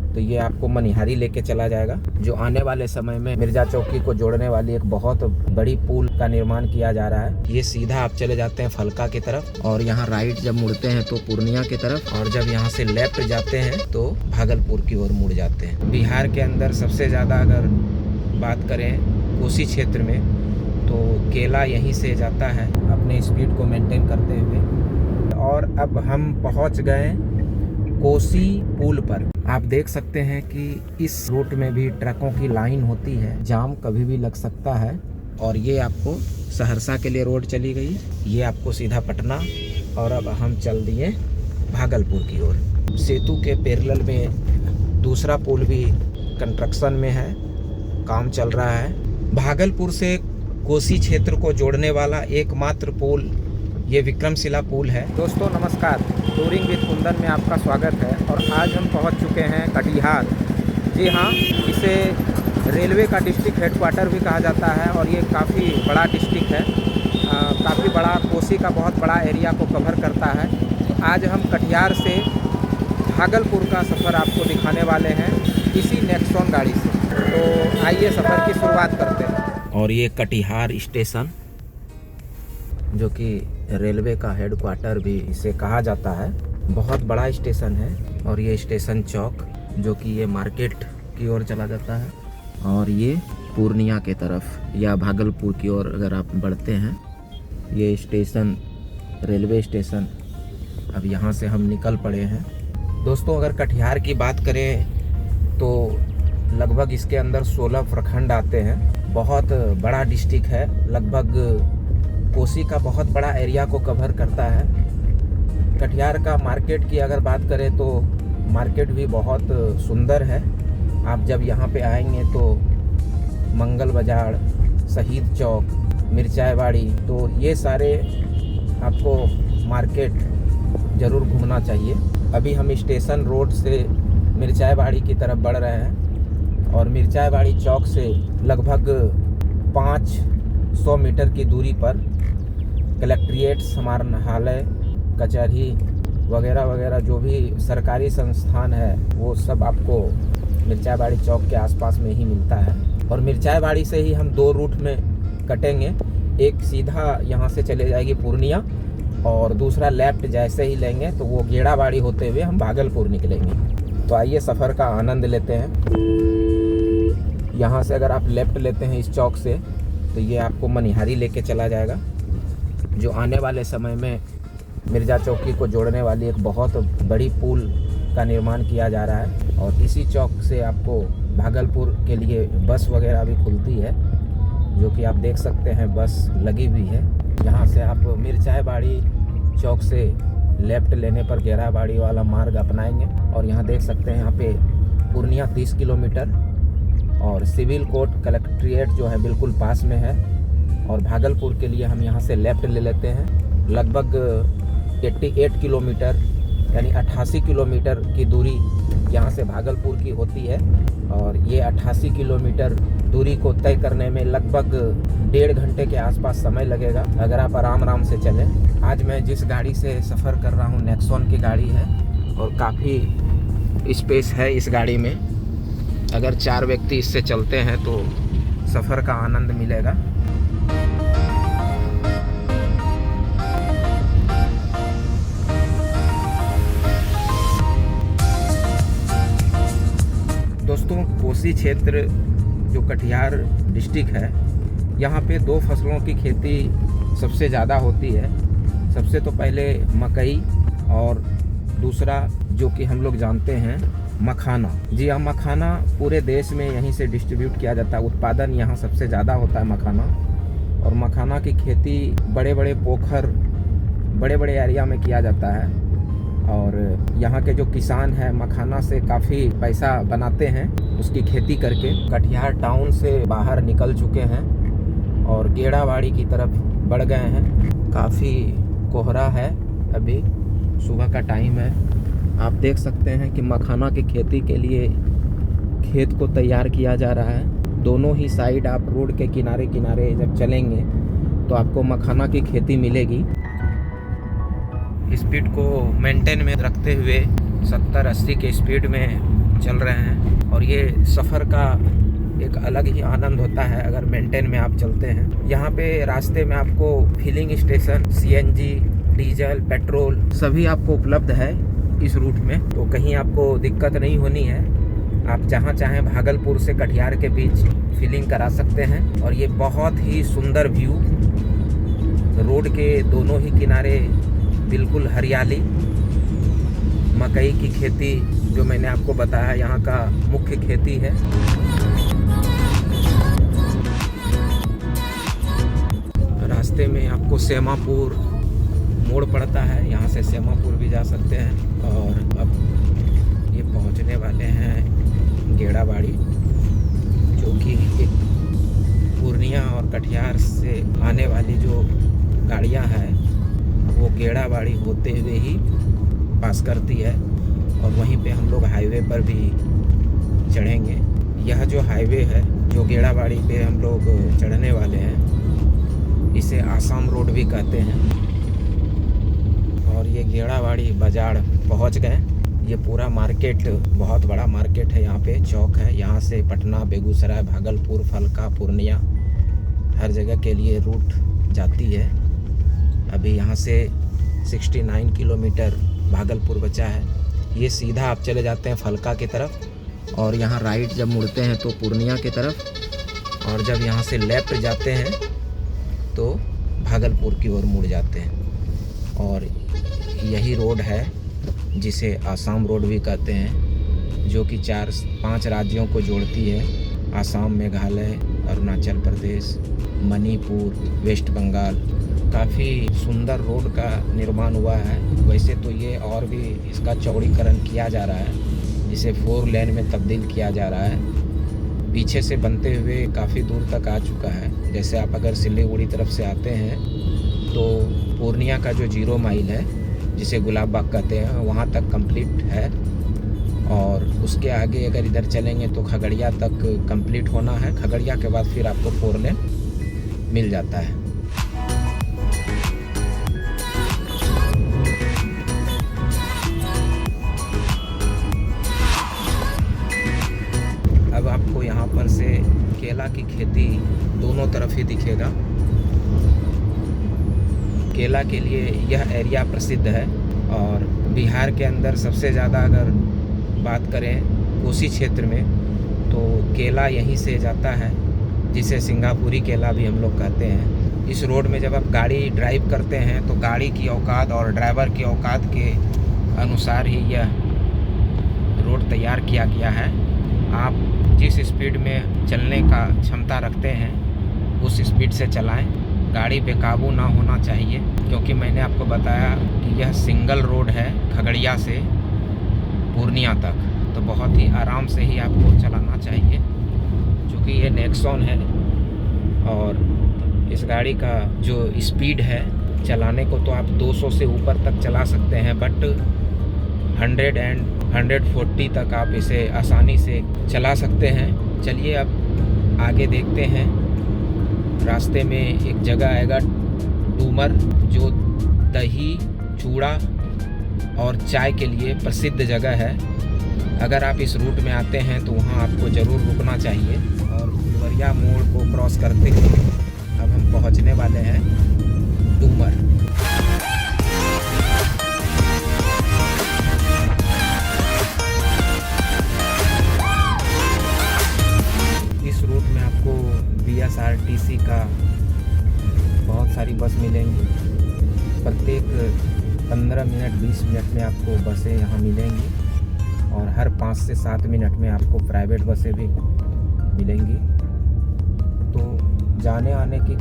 तो ये आपको मनिहारी लेके चला जाएगा। जो आने वाले समय में मिर्जा चौकी को जोड़ने वाली एक बहुत बड़ी पुल का निर्माण किया जा रहा है। ये सीधा आप चले जाते हैं फलका की तरफ और यहाँ राइट जब मुड़ते हैं तो पूर्णिया की तरफ, और जब यहाँ से लेफ्ट जाते हैं तो भागलपुर की ओर मुड़ जाते हैं। बिहार के अंदर सबसे ज़्यादा अगर बात करें कोसी क्षेत्र में तो केला यहीं से जाता है अपने स्पीड को मेंटेन करते हुए। और अब हम पहुंच गए कोसी पुल पर। आप देख सकते हैं कि इस रूट में भी ट्रकों की लाइन होती है, जाम कभी भी लग सकता है। और ये आपको सहरसा के लिए रोड चली गई, ये आपको सीधा पटना, और अब हम चल दिए भागलपुर की ओर। सेतु के पैरेलल में दूसरा पुल भी कंस्ट्रक्शन में है, काम चल रहा है। भागलपुर से कोसी क्षेत्र को जोड़ने वाला एकमात्र पुल ये विक्रमशिला पुल है। दोस्तों नमस्कार, टूरिंग विद कुंदन में आपका स्वागत है। और आज हम पहुंच चुके हैं कटिहार। जी हाँ, इसे रेलवे का डिस्ट्रिक्ट हेडक्वार्टर भी कहा जाता है और ये काफ़ी बड़ा डिस्ट्रिक्ट है, काफ़ी बड़ा, कोसी का बहुत बड़ा एरिया को कवर करता है। तो आज हम कटिहार से भागलपुर का सफ़र आपको दिखाने वाले हैं इसी नेक्सॉन गाड़ी से। तो आइए सफ़र की शुरुआत करते हैं। और ये कटिहार स्टेशन, जो कि रेलवे का हेडक्वार्टर भी इसे कहा जाता है, बहुत बड़ा स्टेशन है। और ये स्टेशन चौक जो कि ये मार्केट की ओर चला जाता है, और ये पूर्णिया के तरफ या भागलपुर की ओर अगर आप बढ़ते हैं, ये स्टेशन रेलवे स्टेशन। अब यहाँ से हम निकल पड़े हैं। दोस्तों अगर कटिहार की बात करें तो लगभग इसके अंदर 16 प्रखंड आते हैं। बहुत बड़ा डिस्ट्रिक्ट है, लगभग कोसी का बहुत बड़ा एरिया को कवर करता है। कटिहार का मार्केट की अगर बात करें तो मार्केट भी बहुत सुंदर है। आप जब यहाँ पे आएंगे तो मंगल बाजार, शहीद चौक, मिर्चाईवाड़ी, तो ये सारे आपको मार्केट ज़रूर घूमना चाहिए। अभी हम स्टेशन रोड से मिर्चाईवाड़ी की तरफ बढ़ रहे हैं और मिर्चाईवाड़ी चौक से लगभग 500 मीटर की दूरी पर कलेक्ट्रेट, समाहरणालय, कचहरी वगैरह वगैरह जो भी सरकारी संस्थान है वो सब आपको मिर्चाईवाड़ी चौक के आसपास में ही मिलता है। और मिर्चाईवाड़ी से ही हम 2 रूट में कटेंगे, एक सीधा यहाँ से चले जाएगी पूर्णिया और दूसरा लेफ्ट जैसे ही लेंगे तो वो गेड़ाबाड़ी होते हुए हम भागलपुर निकलेंगे। तो आइए सफ़र का आनंद लेते हैं। यहाँ से अगर आप लेफ्ट लेते हैं इस चौक से तो ये आपको मनिहारी लेके चला जाएगा। जो आने वाले समय में मिर्जा चौकी को जोड़ने वाली एक बहुत बड़ी पुल का निर्माण किया जा रहा है। और इसी चौक से आपको भागलपुर के लिए बस वगैरह भी खुलती है, जो कि आप देख सकते हैं बस लगी हुई है। यहाँ से आप मिर्चाईवाड़ी चौक से लेफ्ट लेने पर गेड़ाबाड़ी वाला मार्ग अपनाएंगे और यहाँ देख सकते हैं यहाँ पे पूर्णिया 30 किलोमीटर और सिविल कोर्ट कलेक्ट्रेट जो है बिल्कुल पास में है। और भागलपुर के लिए हम यहाँ से लेफ़्ट ले लेते हैं। लगभग 88 किलोमीटर यानी 88 किलोमीटर की दूरी यहाँ से भागलपुर की होती है। और ये 88 किलोमीटर दूरी को तय करने में लगभग 1.5 घंटे के आसपास समय लगेगा अगर आप आराम से चलें। आज मैं जिस गाड़ी से सफ़र कर रहा हूँ नेक्सॉन की गाड़ी है और काफ़ी स्पेस है इस गाड़ी में। अगर 4 व्यक्ति इससे चलते हैं तो सफ़र का आनंद मिलेगा। दोस्तों कोसी क्षेत्र जो कटिहार डिस्ट्रिक्ट है, यहाँ पे 2 फसलों की खेती सबसे ज़्यादा होती है। सबसे तो पहले मकई और दूसरा जो कि हम लोग जानते हैं मखाना। जी हाँ, मखाना पूरे देश में यहीं से डिस्ट्रीब्यूट किया जाता है। उत्पादन यहाँ सबसे ज़्यादा होता है मखाना। और मखाना की खेती बड़े बड़े पोखर, बड़े बड़े एरिया में किया जाता है। और यहाँ के जो किसान हैं मखाना से काफ़ी पैसा बनाते हैं उसकी खेती करके। कटिहार टाउन से बाहर निकल चुके हैं और गेड़ाबाड़ी की तरफ बढ़ गए हैं। काफ़ी कोहरा है, अभी सुबह का टाइम है। आप देख सकते हैं कि मखाना की खेती के लिए खेत को तैयार किया जा रहा है। दोनों ही साइड आप रोड के किनारे किनारे जब चलेंगे तो आपको मखाना की खेती मिलेगी। स्पीड को मेंटेन में रखते हुए 70-80 के स्पीड में चल रहे ये सफ़र का एक अलग ही आनंद होता है अगर मेंटेन में आप चलते हैं। यहाँ पे रास्ते में आपको filling station, CNG, diesel, petrol सभी आपको उपलब्ध है इस रूट में, तो कहीं आपको दिक्कत नहीं होनी है। आप जहाँ चाहें भागलपुर से कटिहार के बीच फिलिंग करा सकते हैं। और ये बहुत ही सुंदर व्यू, रोड के दोनों ही किनारे बिल्कुल हरियाली, मकई की खेती जो मैंने आपको बताया यहाँ का मुख्य खेती है। रास्ते में आपको सेमापुर मोड़ पड़ता है, यहाँ से सेमापुर भी जा सकते हैं। और अब ये पहुँचने वाले हैं गेड़ाबाड़ी, जो कि एक पूर्णिया और कटिहार से आने वाली जो गाड़ियाँ हैं वो गेड़ाबाड़ी होते हुए ही पास करती है। और वहीं पे हम लोग हाईवे पर भी चढ़ेंगे। यह जो हाईवे है जो गेड़ाबाड़ी पे हम लोग चढ़ने वाले हैं, इसे आसाम रोड भी कहते हैं। और ये गेड़ाबाड़ी बाजार पहुंच गए। ये पूरा मार्केट बहुत बड़ा मार्केट है, यहाँ पे चौक है। यहाँ से पटना, बेगूसराय, भागलपुर, फलका, पूर्णिया हर जगह के लिए रूट जाती है। अभी यहाँ से 69 किलोमीटर भागलपुर बचा है। ये सीधा आप चले जाते हैं फलका की तरफ, और यहाँ राइट जब मुड़ते हैं तो पूर्णिया की तरफ, और जब यहाँ से लेफ्ट जाते हैं तो भागलपुर की ओर मुड़ जाते हैं। और यही रोड है जिसे आसाम रोड भी कहते हैं, जो कि 4-5 राज्यों को जोड़ती है। आसाम, मेघालय, अरुणाचल प्रदेश, मणिपुर, वेस्ट बंगाल। काफ़ी सुंदर रोड का निर्माण हुआ है। वैसे तो ये और भी इसका चौड़ीकरण किया जा रहा है, जिसे 4 लेन में तब्दील किया जा रहा है। पीछे से बनते हुए काफ़ी दूर तक आ चुका है। जैसे आप अगर सिलीगुड़ी तरफ से आते हैं तो पूर्णिया का जो 0 माइल है, जिसे गुलाब बाग कहते हैं, वहाँ तक कंप्लीट है। और उसके आगे अगर इधर चलेंगे तो खगड़िया तक कंप्लीट होना है। खगड़िया के बाद फिर आपको 4 लेन मिल जाता है। अब आपको यहाँ पर से केला की खेती दोनों तरफ ही दिखेगा। केला के लिए यह एरिया प्रसिद्ध है। और बिहार के अंदर सबसे ज़्यादा अगर बात करें कोसी क्षेत्र में, तो केला यहीं से जाता है, जिसे सिंगापुरी केला भी हम लोग कहते हैं। इस रोड में जब आप गाड़ी ड्राइव करते हैं तो गाड़ी की औकात और ड्राइवर की औकात के अनुसार ही यह रोड तैयार किया गया है। आप जिस स्पीड में चलने का क्षमता रखते हैं उस स्पीड से चलाएं। गाड़ी बेकाबू ना होना चाहिए, क्योंकि मैंने आपको बताया कि यह सिंगल रोड है खगड़िया से पूर्णिया तक, तो बहुत ही आराम से ही आपको चलाना चाहिए। क्योंकि ये नेक्सॉन है और इस गाड़ी का जो स्पीड है चलाने को तो आप 200 से ऊपर तक चला सकते हैं, बट 100 एंड 140 तक आप इसे आसानी से चला सकते हैं। चलिए अब आगे देखते हैं। रास्ते में एक जगह आएगा डूमर, जो दही, चूड़ा और चाय के लिए प्रसिद्ध जगह है। अगर आप इस रूट में आते हैं तो वहाँ आपको ज़रूर रुकना चाहिए। और फुलवरिया मोड़ को क्रॉस करते हुए अब हम पहुँचने वाले हैं डूमर। इस रूट में आपको BSRTC का बहुत सारी बस मिलेंगी। प्रत्येक 15 मिनट 20 मिनट में आपको बसें यहाँ मिलेंगी, और हर 5 से 7 मिनट में आपको प्राइवेट बसें भी मिलेंगी। तो जाने आने की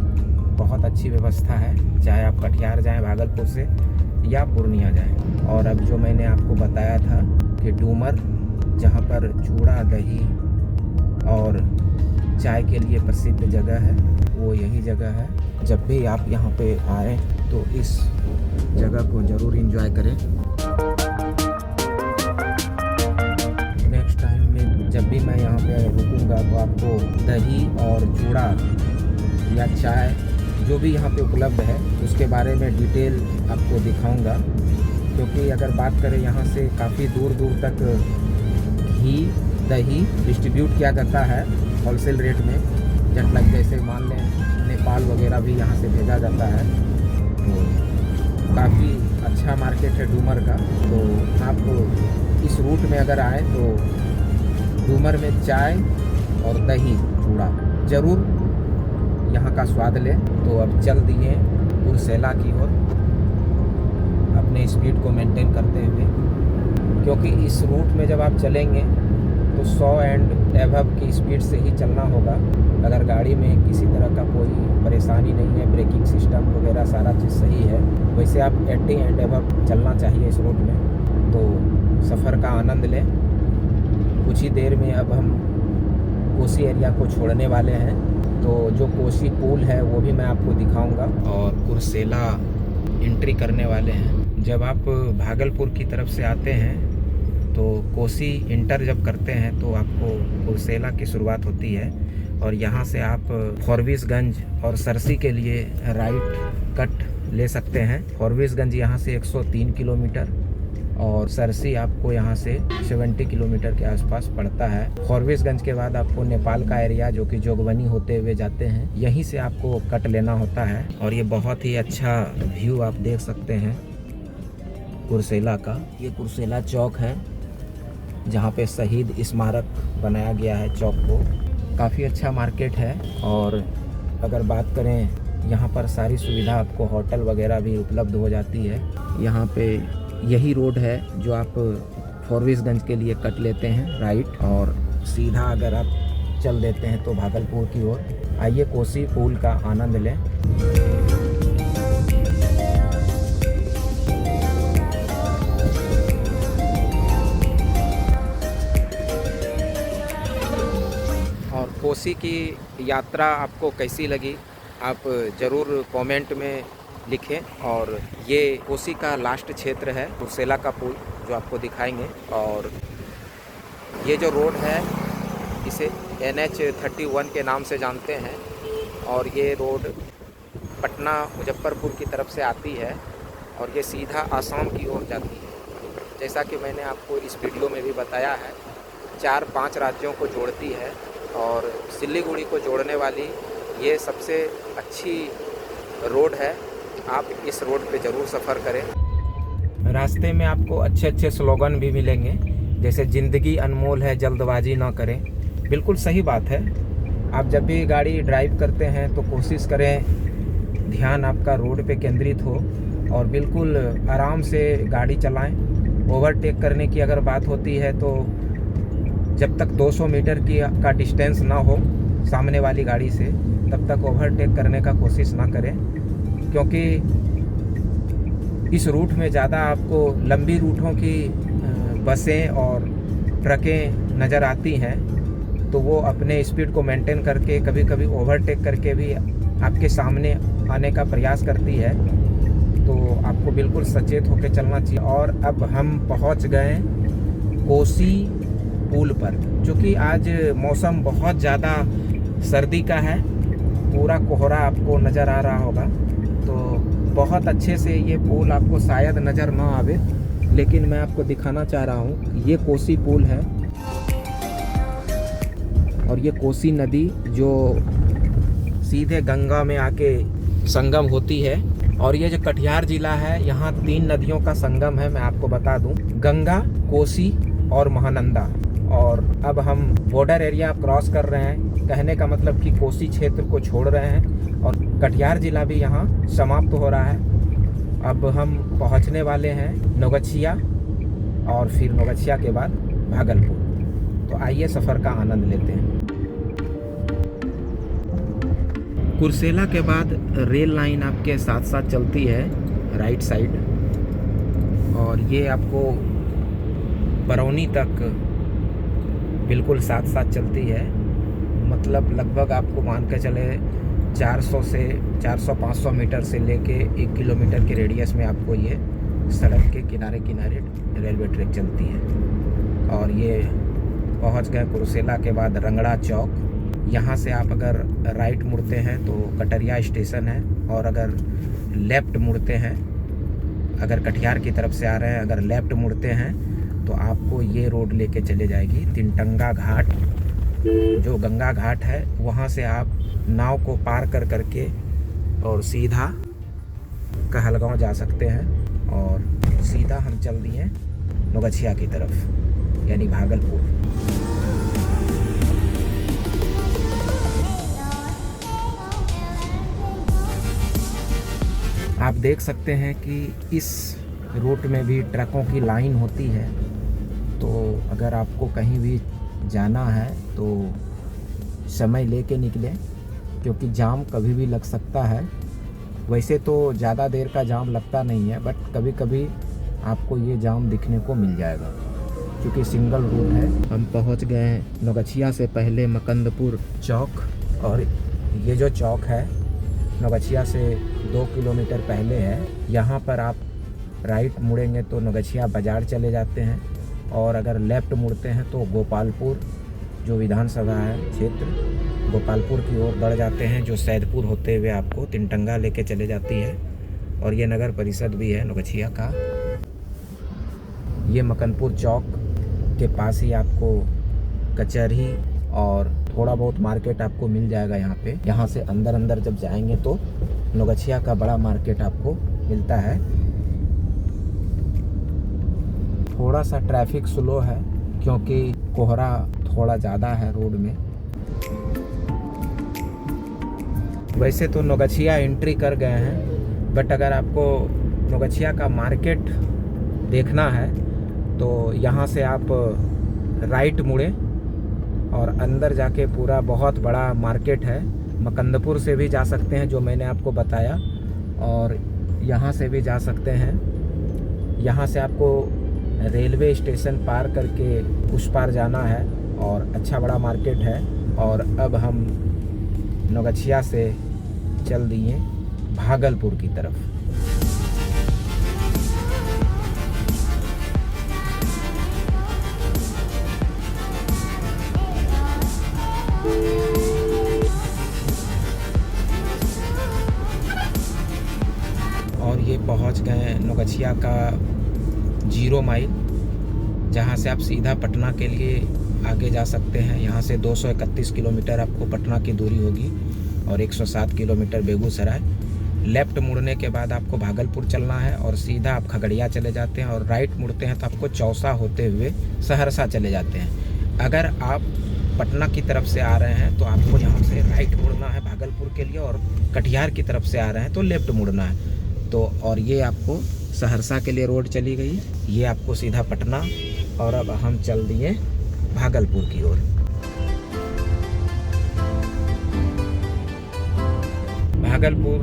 बहुत अच्छी व्यवस्था है, चाहे आप कटिहार जाएं भागलपुर से या पूर्णिया जाएं। और अब जो मैंने आपको बताया था कि डूमर, जहाँ पर चूड़ा, दही और चाय के लिए प्रसिद्ध जगह है, वो यही जगह है। जब भी आप यहाँ पे आएँ तो इस जगह को ज़रूर एंजॉय करें। नेक्स्ट टाइम में जब भी मैं यहाँ पे रुकूँगा तो आपको दही और चूड़ा या चाय जो भी यहाँ पे उपलब्ध है उसके बारे में डिटेल आपको दिखाऊंगा। क्योंकि अगर बात करें यहाँ से काफ़ी दूर दूर तक घी दही डिस्ट्रीब्यूट किया जाता है होलसेल रेट में। जैसे मान लें नेपाल वगैरह भी यहाँ से भेजा जाता है। तो काफ़ी अच्छा मार्केट है डूमर का। तो आप इस रूट में अगर आए तो डूमर में चाय और दही चूड़ा ज़रूर यहाँ का स्वाद लें। तो अब चल दिए कुर्सेला की ओर अपने स्पीड को मेंटेन करते हुए, क्योंकि इस रूट में जब आप चलेंगे तो 100 एंड एबव की स्पीड से ही चलना होगा। अगर गाड़ी में किसी तरह का कोई परेशानी नहीं है, ब्रेकिंग सिस्टम वगैरह सारा चीज़ सही है, वैसे आप 80 एंड एबव चलना चाहिए इस रूट में। तो सफ़र का आनंद लें। कुछ ही देर में अब हम कोसी एरिया को छोड़ने वाले हैं। तो जो कोसी पुल है वो भी मैं आपको दिखाऊंगा और कुर्सेला एंट्री करने वाले हैं। जब आप भागलपुर की तरफ से आते हैं तो कोसी इंटर जब करते हैं तो आपको कुर्सेला की शुरुआत होती है और यहाँ से आप फॉरबिसगंज और सरसी के लिए राइट कट ले सकते हैं। फॉरबिसगंज यहाँ से 103 किलोमीटर और सरसी आपको यहाँ से 70 किलोमीटर के आसपास पड़ता है। फॉरबिसगंज के बाद आपको नेपाल का एरिया जो कि जोगबनी होते हुए जाते हैं, यहीं से आपको कट लेना होता है। और ये बहुत ही अच्छा व्यू आप देख सकते हैं कुर्सेला का। ये कुर्सेला चौक है जहाँ पे शहीद स्मारक बनाया गया है चौक को। काफ़ी अच्छा मार्केट है और अगर बात करें यहाँ पर सारी सुविधा आपको होटल वगैरह भी उपलब्ध हो जाती है। यहाँ पे यही रोड है जो आप फॉरबिसगंज के लिए कट लेते हैं राइट, और सीधा अगर आप चल देते हैं तो भागलपुर की ओर। आइए कोसी पुल का आनंद लें। और कोसी की यात्रा आपको कैसी लगी आप ज़रूर कमेंट में लिखें। और ये कोसी का लास्ट क्षेत्र है कुर्सेला का पुल जो आपको दिखाएंगे। और ये जो रोड है इसे NH 31 के नाम से जानते हैं और ये रोड पटना मुजफ्फरपुर की तरफ से आती है और ये सीधा आसाम की ओर जाती है। जैसा कि मैंने आपको इस वीडियो में भी बताया है, 4-5 राज्यों को जोड़ती है और सिलीगुड़ी को जोड़ने वाली ये सबसे अच्छी रोड है। आप इस रोड पे ज़रूर सफ़र करें। रास्ते में आपको अच्छे अच्छे स्लोगन भी मिलेंगे, जैसे ज़िंदगी अनमोल है जल्दबाजी ना करें। बिल्कुल सही बात है। आप जब भी गाड़ी ड्राइव करते हैं तो कोशिश करें ध्यान आपका रोड पे केंद्रित हो और बिल्कुल आराम से गाड़ी चलाएं। ओवरटेक करने की अगर बात होती है तो जब तक 200 मीटर का डिस्टेंस ना हो सामने वाली गाड़ी से, तब तक ओवरटेक करने का कोशिश ना करें, क्योंकि इस रूट में ज़्यादा आपको लंबी रूटों की बसें और ट्रकें नज़र आती हैं। तो वो अपने स्पीड को मेंटेन करके कभी कभी ओवरटेक करके भी आपके सामने आने का प्रयास करती है। तो आपको बिल्कुल सचेत होकर चलना चाहिए। और अब हम पहुंच गए कोसी पुल पर, क्योंकि आज मौसम बहुत ज़्यादा सर्दी का है, पूरा कोहरा आपको नज़र आ रहा होगा। तो बहुत अच्छे से ये पुल आपको शायद नज़र ना आवे, लेकिन मैं आपको दिखाना चाह रहा हूँ। ये कोसी पुल है और ये कोसी नदी जो सीधे गंगा में आके संगम होती है। और ये जो कटिहार ज़िला है, यहाँ 3 नदियों का संगम है। मैं आपको बता दूँ, गंगा, कोसी और महानंदा। और अब हम बॉर्डर एरिया क्रॉस कर रहे हैं, कहने का मतलब कि कोसी क्षेत्र को छोड़ रहे हैं और कटिहार ज़िला भी यहाँ समाप्त हो रहा है। अब हम पहुँचने वाले हैं नौगछिया और फिर नौगछिया के बाद भागलपुर। तो आइए सफ़र का आनंद लेते हैं। कुर्सेला के बाद रेल लाइन आपके साथ साथ चलती है राइट साइड, और ये आपको बरौनी तक बिल्कुल साथ साथ चलती है। मतलब लगभग आपको मान के चले 400 से 400-500 मीटर से लेके 1 किलोमीटर के रेडियस में आपको ये सड़क के किनारे किनारे रेलवे ट्रैक चलती है। और ये पहुंच गए कुर्सेला के बाद रंगड़ा चौक। यहाँ से आप अगर राइट मुड़ते हैं तो कटरिया स्टेशन है, और अगर लेफ़्ट मुड़ते हैं, अगर कटिहार की तरफ से आ रहे हैं, अगर लेफ़्ट मुड़ते हैं तो आपको ये रोड लेके चले जाएगी तिनटंगा घाट, जो गंगा घाट है। वहाँ से आप नाव को पार कर करके और सीधा कहलगांव जा सकते हैं। और सीधा हम चल दिए नौगछिया की तरफ, यानी भागलपुर। आप देख सकते हैं कि इस रूट में भी ट्रकों की लाइन होती है। तो अगर आपको कहीं भी जाना है तो समय लेके निकलें, क्योंकि जाम कभी भी लग सकता है। वैसे तो ज़्यादा देर का जाम लगता नहीं है, बट कभी कभी आपको ये जाम दिखने को मिल जाएगा, क्योंकि सिंगल रूट है। हम पहुंच गए हैं नौगछिया से पहले मकंदपुर चौक, और ये जो चौक है नौगछिया से 2 किलोमीटर पहले है। यहाँ पर आप राइट मुड़ेंगे तो नौगछिया बाज़ार चले जाते हैं, और अगर लेफ़्ट मुड़ते हैं तो गोपालपुर जो विधानसभा है क्षेत्र, गोपालपुर की ओर बढ़ जाते हैं, जो सैदपुर होते हुए आपको तिनटंगा लेके चले जाती है। और ये नगर परिषद भी है नौगछिया का। ये मकनपुर चौक के पास ही आपको कचहरी और थोड़ा बहुत मार्केट आपको मिल जाएगा यहाँ पे। यहाँ से अंदर जब जाएंगे तो नौगछिया का बड़ा मार्केट आपको मिलता है। थोड़ा सा ट्रैफिक स्लो है, क्योंकि कोहरा थोड़ा ज़्यादा है रोड में। वैसे तो नौगछिया एंट्री कर गए हैं, बट अगर आपको नौगछिया का मार्केट देखना है तो यहाँ से आप राइट मुड़े और अंदर जाके पूरा बहुत बड़ा मार्केट है। मकंदपुर से भी जा सकते हैं, जो मैंने आपको बताया, और यहाँ से भी जा सकते हैं। यहाँ से आपको रेलवे स्टेशन पार करके उस पार जाना है, और अच्छा बड़ा मार्केट है। और अब हम नौगछिया से चल दिए भागलपुर की तरफ। और ये पहुंच गए नौगछिया का 0 माइल, जहां से आप सीधा पटना के लिए आगे जा सकते हैं। यहाँ से 231 किलोमीटर आपको पटना की दूरी होगी, और 107 किलोमीटर बेगूसराय। लेफ़्ट मुड़ने के बाद आपको भागलपुर चलना है, और सीधा आप खगड़िया चले जाते हैं। और राइट मुड़ते हैं तो आपको चौसा होते हुए सहरसा चले जाते हैं। अगर आप पटना की तरफ से आ रहे हैं तो आपको यहाँ से राइट मुड़ना है भागलपुर के लिए, और कटिहार की तरफ से आ रहे हैं तो लेफ़्ट मुड़ना है। तो और ये आपको सहरसा के लिए रोड चली गई, ये आपको सीधा पटना। और अब हम चल दिए भागलपुर की ओर। भागलपुर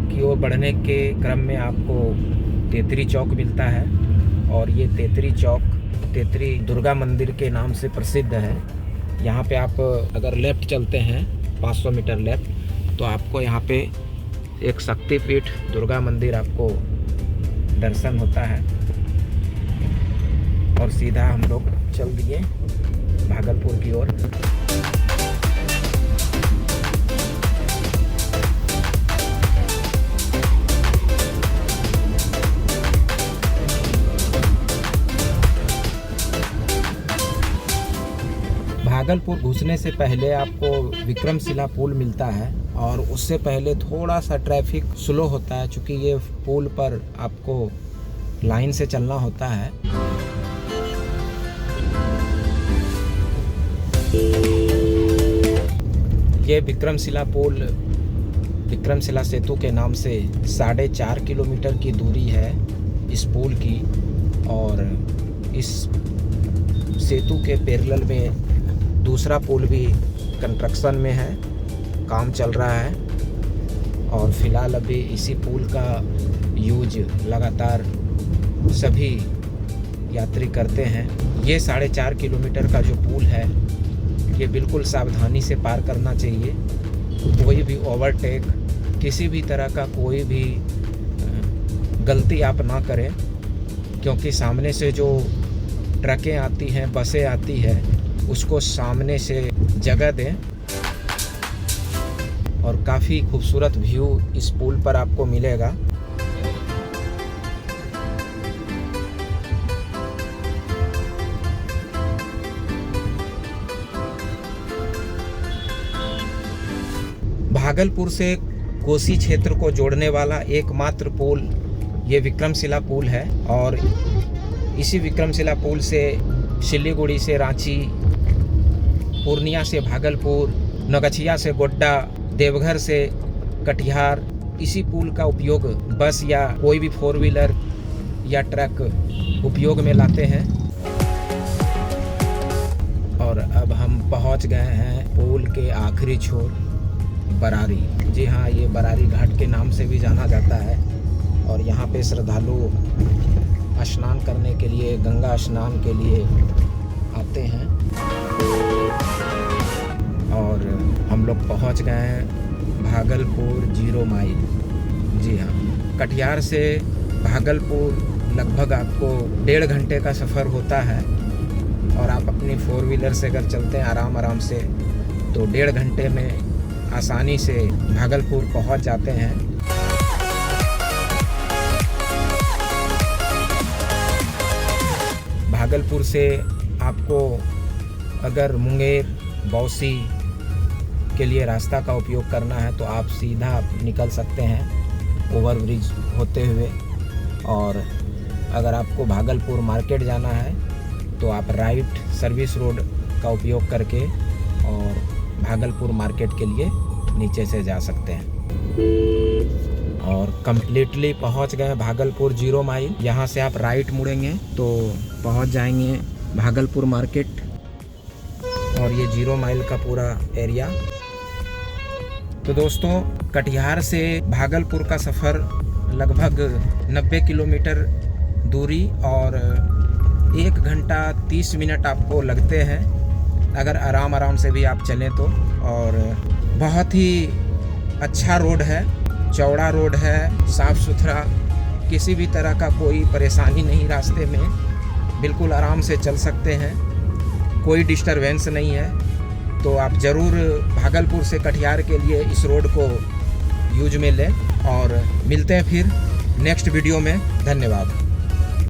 की ओर बढ़ने के क्रम में आपको तेतरी चौक मिलता है, और ये तेतरी चौक तेतरी दुर्गा मंदिर के नाम से प्रसिद्ध है। यहाँ पे आप अगर लेफ़्ट चलते हैं 500 मीटर लेफ़्ट, तो आपको यहाँ पे एक शक्तिपीठ दुर्गा मंदिर आपको दर्शन होता है। और सीधा हम लोग चल दिए भागलपुर की ओर। भागलपुर घुसने से पहले आपको विक्रमशिला पुल मिलता है, और उससे पहले थोड़ा सा ट्रैफिक स्लो होता है, क्योंकि ये पुल पर आपको लाइन से चलना होता है। ये विक्रमशिला पुल विक्रमशिला सेतु के नाम से 4.5 किलोमीटर की दूरी है इस पुल की। और इस सेतु के पैरेलल में दूसरा पुल भी कंस्ट्रक्शन में है, काम चल रहा है। और फिलहाल अभी इसी पुल का यूज लगातार सभी यात्री करते हैं। ये 4.5 किलोमीटर का जो पुल है, ये बिल्कुल सावधानी से पार करना चाहिए। कोई भी ओवरटेक, किसी भी तरह का कोई भी गलती आप ना करें, क्योंकि सामने से जो ट्रकें आती हैं, बसें आती है, उसको सामने से जगह दें। और काफ़ी खूबसूरत व्यू इस पुल पर आपको मिलेगा। भागलपुर से कोसी क्षेत्र को जोड़ने वाला एकमात्र पुल ये विक्रमशिला पुल है। और इसी विक्रमशिला पुल से सिलीगुड़ी से रांची, पूर्णिया से भागलपुर, नौगछिया से गोड्डा, देवघर से कटिहार, इसी पुल का उपयोग बस या कोई भी 4 व्हीलर या ट्रक उपयोग में लाते हैं। और अब हम पहुंच गए हैं पुल के आखिरी छोर बरारी। जी हाँ, ये बरारी घाट के नाम से भी जाना जाता है। और यहाँ पे श्रद्धालु स्नान करने के लिए, गंगा स्नान के लिए आते हैं। और हम लोग पहुँच गए हैं भागलपुर 0 माइल। जी हाँ, कटिहार से भागलपुर लगभग आपको 1.5 घंटे का सफ़र होता है। और आप अपनी 4 व्हीलर से अगर चलते हैं आराम से तो 1.5 घंटे में आसानी से भागलपुर पहुंच जाते हैं। भागलपुर से आपको अगर मुंगेर, बौसी के लिए रास्ता का उपयोग करना है तो आप सीधा निकल सकते हैं ओवरब्रिज होते हुए। और अगर आपको भागलपुर मार्केट जाना है तो आप राइट सर्विस रोड का उपयोग करके और भागलपुर मार्केट के लिए नीचे से जा सकते हैं। और कम्प्लीटली पहुंच गए भागलपुर 0 माइल। यहाँ से आप राइट मुड़ेंगे तो पहुंच जाएंगे भागलपुर मार्केट। और ये 0 माइल का पूरा एरिया। तो दोस्तों, कटिहार से भागलपुर का सफ़र लगभग 90 किलोमीटर दूरी और 1 घंटा 30 मिनट आपको लगते हैं अगर आराम से भी आप चलें तो। और बहुत ही अच्छा रोड है, चौड़ा रोड है, साफ़ सुथरा, किसी भी तरह का कोई परेशानी नहीं रास्ते में, बिल्कुल आराम से चल सकते हैं, कोई डिस्टरबेंस नहीं है। तो आप ज़रूर भागलपुर से कटिहार के लिए इस रोड को यूज में लें। और मिलते हैं फिर नेक्स्ट वीडियो में। धन्यवाद।